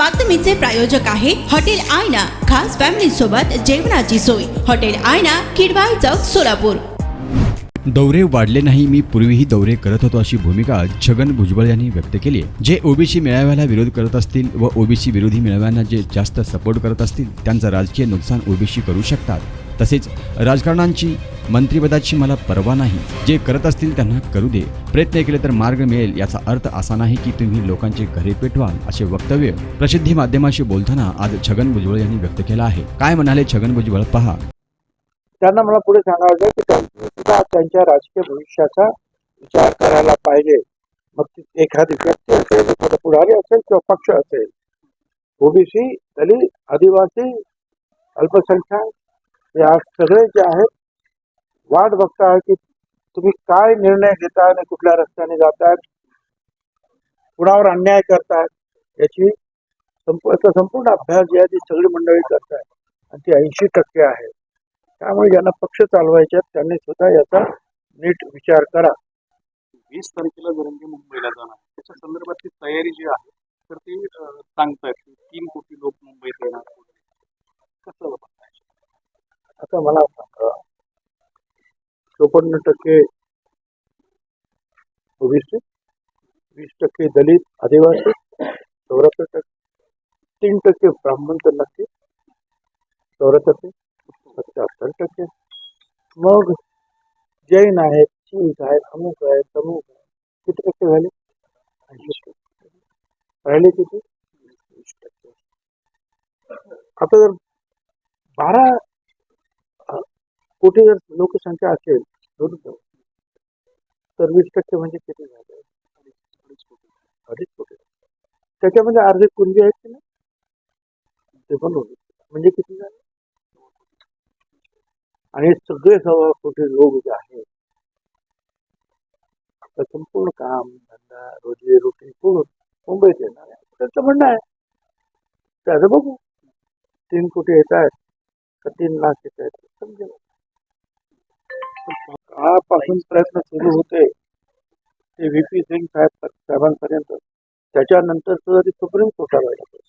बातमीचे प्रायोजक आहे हॉटेल आयना, खास फॅमिली सोबत जेवणाची सोय। हॉटेल आयना, किडवाई चौक, सोलापूर। दौरे वाढले नाही, मी पूर्वीही दौरे करत होतो अशी भूमिका छगन भुजबळ यांनी व्यक्त केली आहे। जे ओबीसी मेळाव्याला विरोध करत असतील व ओबीसी विरोधी मेळाव्यांना जे जास्त सपोर्ट करत असतील त्यांचं राजकीय नुकसान ओबीसी करू शकतात। तसेच राजकारणांची मंत्रिपदाची मला पर्वा नाही, जे करत असतील त्यांना करू दे, प्रयत्न केले तर मार्ग मिळेल। याचा अर्थ असा नाही की तुम्ही लोकांचे घरे पेटवाल, असे वक्तव्य प्रसिद्धी माध्यमाशी बोलताना आज छगन भुजबळ यांनी व्यक्त केलं आहे। काय म्हणाले छगन भुजबळ पहा। त्यांना मला पुढे सांगायचं की त्यांनी सुद्धा त्यांच्या राजकीय भविष्याचा विचार करायला पाहिजे। मग ती एखादी व्यक्ती असेल, एखादा पुढारी असेल किंवा पक्ष असेल, ओबीसी, दलित, आदिवासी, अल्पसंख्याक या सगळे जे आहेत वाट बघताय की तुम्ही काय निर्णय घेताय आणि कुठल्या रस्त्याने जाताय, कुणावर अन्याय करताय, याची संपूर्ण अभ्यास जी आहे ती सगळी मंडळी करताय आणि ती 80% आहे। त्यामुळे ज्यांना पक्ष चालवायचे त्यांनी सुद्धा याचा नीट विचार करा। 20 तारखेला जरंगे मुंबईला जाणार, त्याच्या संदर्भातली तयारी जी आहे तर ती सांगतायत की 3 कोटी लोक मुंबईत येणार, कसं बघताय? आता मला सांगा, 54% ओबीसी, 20% दलित आदिवासी, 74%, 3% ब्राह्मण तर नक्की, 74%, 77%, मग जैन आहेत, शीख आहेत, अमुक आहेत, तमुक आहे, किती टक्के झाले? 80%. राहिले किती? 20%. आता जर 12 कोटी जर लोकसंख्या असेल तर 20% म्हणजे किती झाले? 2.5 कोटी. त्याच्यामध्ये अर्धे कुणबी आहेत की नाही, ते पण होते, म्हणजे किती झाले? आणि सगळे 1.25 कोटी लोक जे आहेत आपलं संपूर्ण काम धंदा रोजी रोटी करून मुंबईत येणार आहे, त्यांचं म्हणणं आहे त्याचं बघू 3 कोटी येत आहेत का 3 लाख येत आहेत समजेल। काळापासून प्रयत्न सुरू होते ते व्ही.पी. सिंग साहेबांपर्यंत, त्याच्यानंतर सुद्धा ते सुप्रीम कोर्टाला गेले।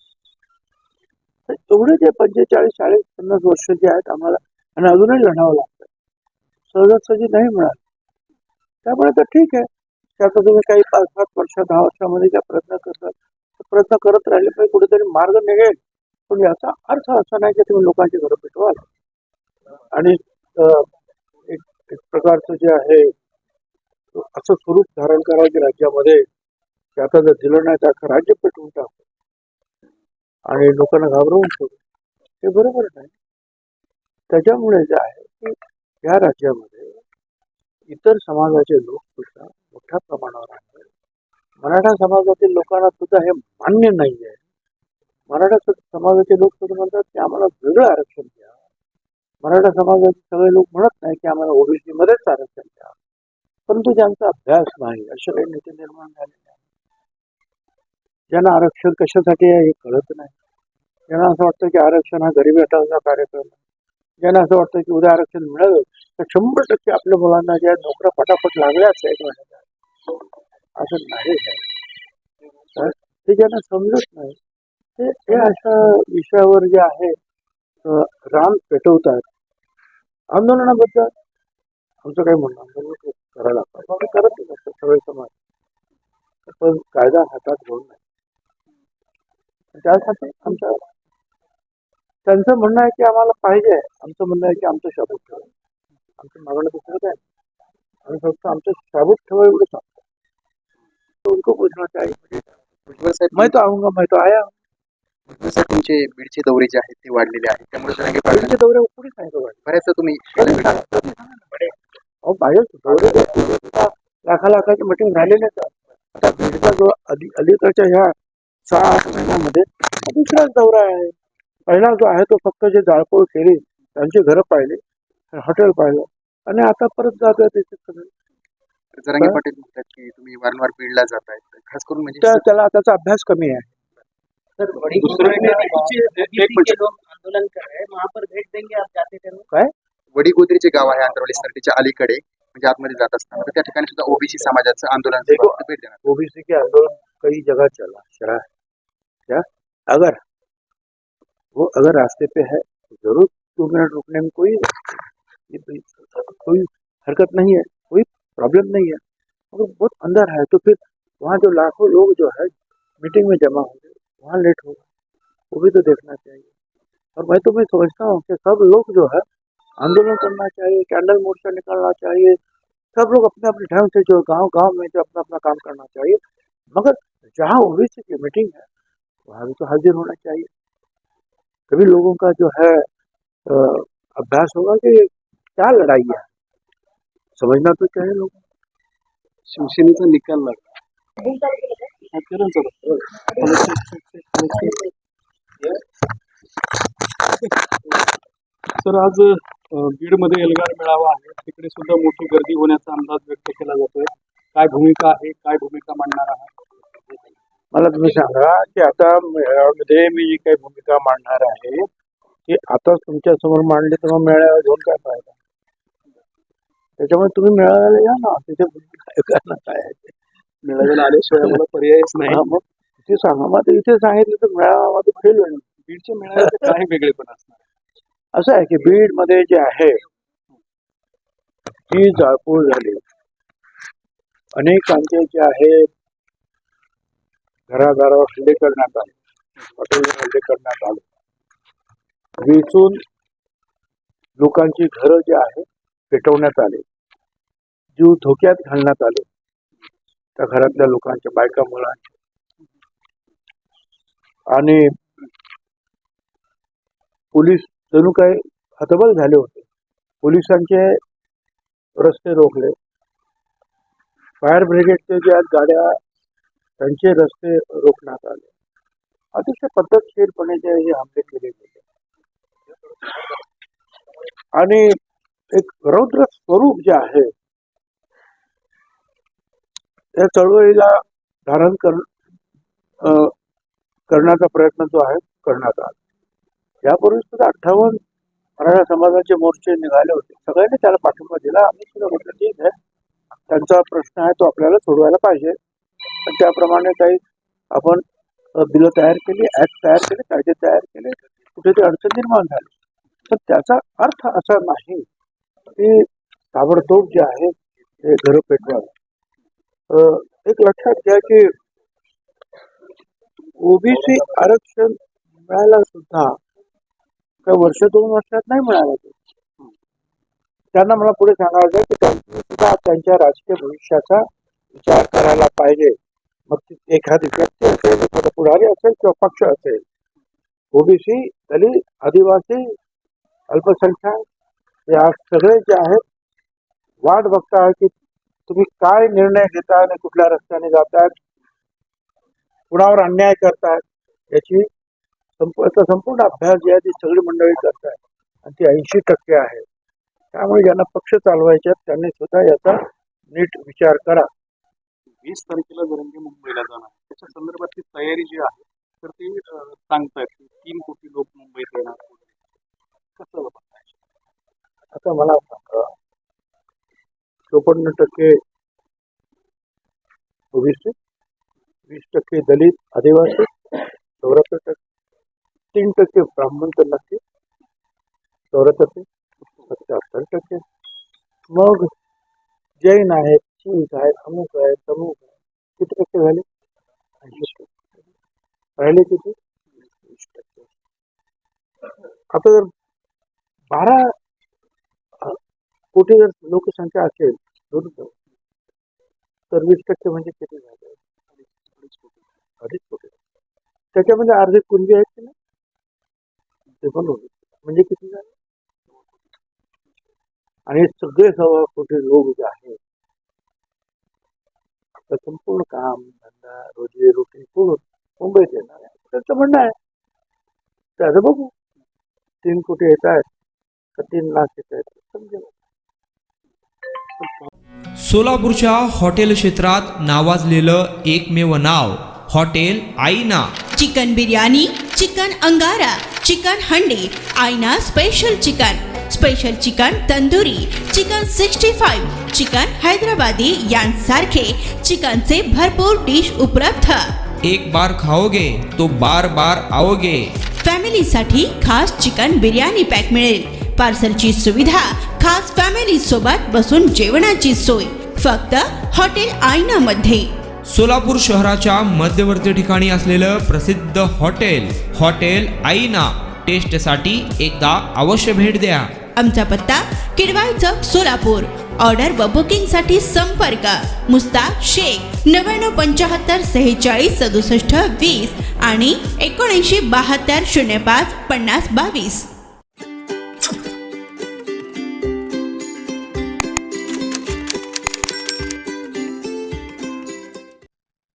एवढे जे 45, 40, 50 वर्ष जे आहेत आम्हाला आणि अजूनही लढावं लागतं, सहजासहजी नाही मिळालं। त्यामुळे तर ठीक आहे, त्याचा तुम्ही काही 5-7 वर्ष 10 वर्षामध्ये ज्या प्रयत्न करतात प्रयत्न करत राहिले पाहिजे, कुठेतरी मार्ग निघेल। पण याचा अर्थ असा नाही की तुम्ही लोकांची घरं पेटवाल आणि एक प्रकारचं जे आहे असं स्वरूप धारण करावं राज्यामध्ये की आता जर दिलं नाही तर अख्खं राज्य पेटवून टाकतो आणि लोकांना घाबरवून ठेवतो, हे बरोबर नाही। त्याच्यामुळे जे आहे की या राज्यामध्ये इतर समाजाचे लोक सुद्धा मोठ्या प्रमाणावर आहेत। मराठा समाजातील लोकांना सुद्धा हे मान्य नाही आहे। मराठा समाजाचे लोक सुद्धा म्हणतात की आम्हाला वेगळं आरक्षण द्या। मराठा समाजाचे सगळे लोक म्हणत नाही की आम्हाला ओबीसी मध्येच आरक्षण द्या, परंतु ज्यांचा अभ्यास नाही असे काही नेते निर्माण झालेले आहेत, ज्यांना आरक्षण कशासाठी आहे हे कळत नाही, ज्यांना असं वाटतं की आरक्षण हा गरिबी हटवण्याचा कार्यक्रम, ज्यांना असं वाटतं की उद्या आरक्षण मिळालं तर 100% आपल्या मुलांना ज्या नोकऱ्या फटाफट लागल्याच आहेत, असं नाही आहे। ते ज्यांना समजत नाही ते अशा विषयावर जे आहे रान पेटवतात। आंदोलनाबद्दल आमचं काही म्हणणं, आंदोलन करायला पाहिजे, करत नसतं सगळे समाज, पण कायदा हातात घेऊन नाही। त्यासाठी त्यांचं म्हणणं आहे की आम्हाला पाहिजे, आमचं म्हणणं आहे की आमचं शाबूत ठेवा, आमचं मागणं दुसरं काय, आम्ही फक्त आमचं शाबूत ठेवा एवढं सांगतो। उनको पूछना चाहिए, मैं तो आऊंगा, मैं तो आया। तुमचे बीडचे दौरे जे आहेत ते वाढलेले आहेत, त्यामुळे जरांगे बीडचे दौरे कुठे सांगितलं बऱ्याच तुम्ही दौरे लाखाची मीटिंग झालेलेच आहे। आता बीडचा जो अलीकडच्या ह्या 6-8 महिन्यामध्ये दुसराच दौरा आहे। पहिला जो आहे तो फक्त जे जाळपोळ केली, त्यांची घरं पाहिली, हॉटेल पाहिलं आणि आता परत जातोय तिथे सगळे। जरांगे पाटील म्हणतात की तुम्ही वारंवार बीडला जाताय, खास करून म्हणजे त्याला त्याचा अभ्यास कमी आहे। आंदोलन कर रहे हैं, वहाँ पर भेज देंगे आप जाते थे? काय वडीगोद्री जे गाव आहे आंतरवाली सरटीच्या अलीकडे, म्हणजे आतमध्ये जात असताना तर त्या ठिकाणी सुद्धा ओबीसी समाजाचं आंदोलन भेट देणार। ओबीसी के आंदोलन कई जगह चला है क्या, अगर रास्ते पे है तो जरूर 2 मिनट रुकने में कोई हरकत नहीं है, कोई प्रॉब्लम नहीं है। अगर बहुत अंदर है तो फिर वहाँ जो लाखों लोग जो है मीटिंग में जमा होंगे, वहाँ लेट होगा, वो भी तो देखना चाहिए। और मैं समझता हूँ कि सब लोग जो है आंदोलन करना चाहिए, कैंडल मोर्चा निकालना चाहिए, सब लोग अपने अपने ढंग से जो गांव में जो अपना अपना काम करना चाहिए, मगर जहाँ ओबीसी की मीटिंग है वहाँ भी तो हाजिर होना चाहिए। कभी लोगों का जो है अभ्यास होगा कि क्या लड़ाई है, समझना तो चाहिए लोगों को। शिवसेनेचा निकाल लागला. हा, करा जरा. सर, आज बीडमध्ये एल्गार मेळावा आहे, तिकडे सुद्धा मोठी गर्दी होण्याचा अंदाज व्यक्त केला जातोय. काय भूमिका आहे, काय भूमिका मांडणार आहात? मला तुम्ही सांगा की आता मेळाव्यामध्ये मी जी काही भूमिका मांडणार आहे ती आता तुमच्या समोर मांडली तर मग मेळावा घेऊन काय फायदा? त्याच्यामुळे तुम्ही मेळाव्याला या ना, तिथे भूमिका करणार काय आहे ते. मेळाव्याला आल्याशिवाय आम्हाला पर्यायच नाही. हा, मग तिथे सांगा. मग इथे सांगितलं तर मेळावा फेल होईल. बीडच्या मेळाव्याचे काय वेगळेपण असणार? असं आहे की बीड मध्ये जे आहे जी जाळपोळ झाली, अनेकांचे जे आहे घरादारावर हल्ले करण्यात आले, हॉटेलवर हल्ले करण्यात आले, वेचून लोकांची घरं जे आहे पेटवण्यात आले, जीव धोक्यात घालण्यात आले त्या घरातल्या लोकांच्या, बायका मुलांच्या, आणि पोलीस जणू काही हतबल झाले होते. पोलिसांचे रस्ते रोखले, फायर ब्रिगेडचे जे आहेत गाड्या त्यांचे रस्ते रोखण्यात आले. अतिशय पद्धतशीरपणे जे हे हमले केले गेले आणि एक रौद्र स्वरूप जे आहे त्या चळवळीला धारण करण्याचा प्रयत्न जो आहे करण्यात आला. यापूर्वी सुद्धा 58 मराठा समाजाचे मोर्चे निघाले होते, सगळ्यांनी त्याला पाठिंबा दिला. आम्ही सुद्धा म्हटलं ठीक आहे, त्यांचा प्रश्न आहे तो आपल्याला सोडवायला पाहिजे. त्याप्रमाणे काही आपण बिलं तयार केली, ऍक्ट तयार केले, कायदे तयार केले, कुठे ते अडचण निर्माण झाली. तर त्याचा अर्थ असा नाही की ताबडतोब जे आहे ते घर पेटवावं. एक लक्षात घ्या की ओबीसी आरक्षण मिळायला सुद्धा काही वर्ष 2 वर्षात नाही मिळालं. त्यांना मला पुढे सांगायचं की त्यांनी सुद्धा त्यांच्या राजकीय भविष्याचा विचार करायला पाहिजे. मग एखादी व्यक्ती असेल, एखादा पुढारी असेल किंवा पक्ष असेल, ओबीसी, दलित, आदिवासी, अल्पसंख्याक या सगळे जे आहेत वाट बघताय की तुम्ही काय निर्णय घेताय आणि कुठल्या रस्त्याने जातायत, कुणावर अन्याय करतायत, याची संपूर्ण अभ्यास जे आहे ती सगळी मंडळी करतायत आणि ती 80% आहे. त्यामुळे ज्यांना पक्ष चालवायचे त्यांनी सुद्धा याचा नीट विचार करा. 20 तारखेला जरंगे मुंबईला जाणार, त्याच्या संदर्भातली तयारी जी आहे तर ती सांगतायत की 3 कोटी लोक मुंबईत येणार. कसं बघताय? आता मला सांगा, 54% ओबीसी, 20% दलित, आदिवासी, 74%, 3% ब्राह्मण तर नक्की, 74%, 77%. मग जैन आहेत, शीख आहेत, अमुक आहेत, तमुक आहेत, किती टक्के झाले? 80%. राहिले किती? 20%. आता जर 12 कोटी जर लोकसंख्या असेल तर 20% म्हणजे किती झाले? 2.5 कोटी. त्याच्यामध्ये अर्धे कुणबी आहेत की नाही, ते पण होते, म्हणजे किती झाले? आणि सगळे 1.25 कोटी लोक जे आहेत आपलं संपूर्ण काम धंदा रोजी रोटी पूर्ण मुंबईत येणार आहे. त्यांचं म्हणणं आहे त्याचं बघू, 3 कोटी येत आहेत का 3 लाख येत आहेत समजेल. सोलापूरच्या हॉटेल क्षेत्रात नावाजलेलं एकमेव नाव हॉटेल आईना. चिकन बिर्याणी, चिकन अंगारा, चिकन हंडी, आईना special chicken tandoori, chicken 65, chicken Hyderabadi यांसारखे चिकनचे भरपूर डिश उपलब्ध. एक बार खाओगे तो बार बार आओगे. फॅमिलीसाठी खास चिकन बिर्याणी पॅक मिळेल. पार्सलची सुविधा, खास फॅमिली सोबत बसून जेवणाची सोय फक्त हॉटेल आईना मध्ये. सोलापूर शहराच्या मध्यवर्ती ठिकाणी असलेलं प्रसिद्ध हॉटेल आईना टेस्टसाठी एकदा अवश्य भेट द्या. आमचा पत्ता किडवाई चौक सोलापूर. ऑर्डर व बुकिंगसाठी संपर्क मुस्ताक शेख 9975 46 67 20 आणि 7972 05 50 22.